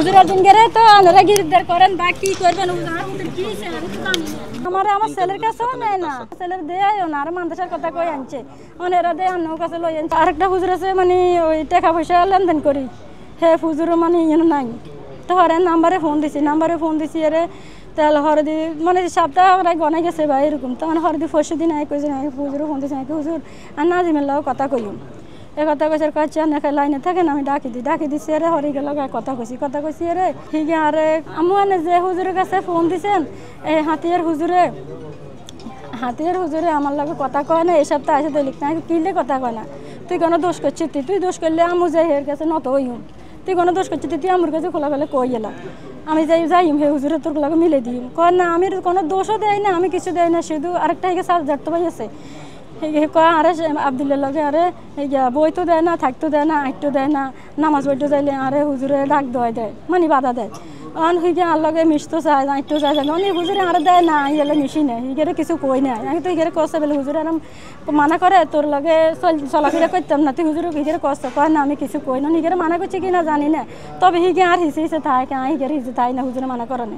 হুজুরের দিন গেলে তো আপনারা গ্রেফতার করেন বা কি করবেন আমার ছেলের কাছেও নেয় না, ছেলের দেয়ও না, আর মাদ্রাসার কথা কই আনছে এরা দেয় অন্য কাছে লই আনছে। আরেকটা হুজুর আছে মানে ওই টাকা পয়সা লেনদেন করি, হে হুজুরও মানে নাই তো হরেন নাম্বারে ফোন দিছি এরে তেল হরদি মানে সপ্তাহ গনে গেছে বা এরকম তখন হরদি পরশু দিন আই কইছে হুজুরও ফোন দিছে হুজুর আর নাজিমের লোক কথা কইম এ কথা কইছে কাছে নাকি লাইনে থাকেন আমি ডাকি দিছি আরে হরি গেল কথা কইছি আরে হিগে আরে আমু এনে যে হুজুরের কাছে ফোন দিছেন এই হাতিয়ার হুজুরে আমার লগে কথা কয় না, এই সপ্তাহে আসে দলিক না কিনলে কথা কয় না, তুই কোনো দোষ করছিস তুই দোষ করলে আমু যাই এর কাছে নত হইম, তুই কোনো দোষ করছিস তুই আমার কাছে খোলা ফেলে কই এলা আমি যাইম হে হুজুরে তোর লগে মিলে দিম কয় না আমি কোনো দোষও দেয় না, আমি কিছু দেয় না, শুধু আরেকটা হিগে সাবজেক্ট তো ভাই আছে কয় আরে আবদুল্লার লগে আরে বই তো দেয় না, থাকতো দেয় না, আইটো দেয় না, নামাজ পড়তে যাইলে আরে হুজুরে ডাক দেয় মানে বাধা দেয় অন হইগে আর লগে মিশতো চাই আইটো চাই অনেক হুজুরে আর দেয় না ইয়েলে মিশি নেই হিগেরে কিছু কই নাই আমি তো হিগেরে কষ্ট বলে হুজুরে আর মানা করে তোর লগে চলাফেরা করতাম না, তুই হুজুরে হিগেরে কষ্ট কয় না আমি কিছু কই না, হিগেরে মানা করছি কি না জানি না, তবে হিগে আর হিসে থাকে হিগেরে হিসে তাই না হুজুরে মানা করে না।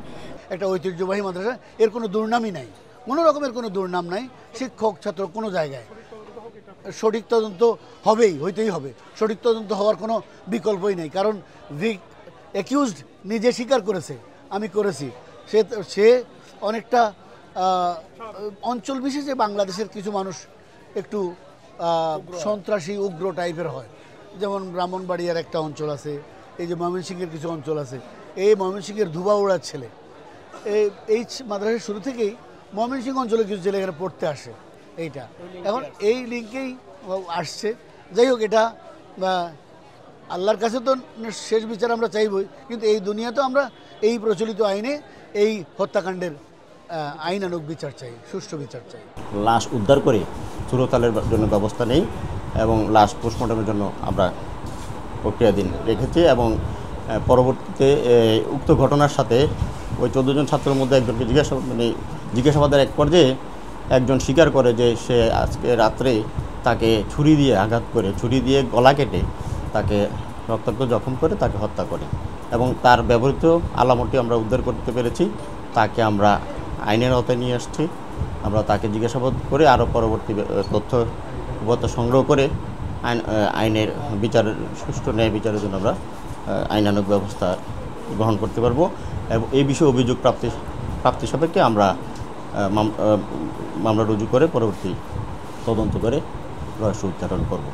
একটা ঐতিহ্যবাহী মাদ্রাসা, এর কোনো দুর্নামই নাই, কোনো রকমের কোনো দুর্নাম নাই, শিক্ষক ছাত্র কোনো জায়গায় সঠিক তদন্ত হইতেই হবে, সঠিক তদন্ত হওয়ার কোনো বিকল্পই নেই, কারণ অ্যাকিউজড নিজে স্বীকার করেছে আমি করেছি, সে অনেকটা অঞ্চল বিশেষে বাংলাদেশের কিছু মানুষ একটু সন্ত্রাসী উগ্র টাইপের হয়, যেমন ব্রাহ্মণবাড়িয়ার একটা অঞ্চল আছে, এই যে ময়মনসিংহের কিছু অঞ্চল আছে, এই ময়মনসিংহের ধুবাউড়ার ছেলে এই মাদ্রাসার শুরু থেকেই ময়মনসিংহ অঞ্চলে কিছু ছেলে এখানে পড়তে আসে, এইটা এখন এই লিঙ্কেই আসছে। যাই হোক, এটা আল্লাহর কাছে তো শেষ বিচার আমরা চাইবই, কিন্তু এই দুনিয়াতেও আমরা এই প্রচলিত আইনে এই হত্যাকাণ্ডের আইনানুগ বিচার চাই, সুষ্ঠু বিচার চাই। লাশ উদ্ধার করে চুরতালের জন্য ব্যবস্থা নেই এবং লাশ পোস্টমর্টমের জন্য আমরা প্রক্রিয়াধীন রেখেছি এবং পরবর্তীতে উক্ত ঘটনার সাথে ওই 14 জন ছাত্রের মধ্যে একজনকে জিজ্ঞাসাবাদের এক পর্যায়ে একজন স্বীকার করে যে সে আজকে রাত্রে তাকে ছুরি দিয়ে গলা কেটে তাকে রক্তাক্ত জখম করে তাকে হত্যা করে এবং তার ব্যবহৃত আলামতটি আমরা উদ্ধার করতে পেরেছি, তাকে আমরা আইনের আওতায় নিয়ে আসছি, আমরা তাকে জিজ্ঞাসাবাদ করে আরও পরবর্তী তথ্য সংগ্রহ করে আইনের সুষ্ঠু ন্যায় বিচারের জন্য আমরা আইনানুগ ব্যবস্থা গ্রহণ করতে পারবো এবং এই বিষয়ে অভিযোগ প্রাপ্তি সাপেক্ষে আমরা মামলা রুজু করে পরবর্তী তদন্ত করে রহস্য উচ্চারণ করব।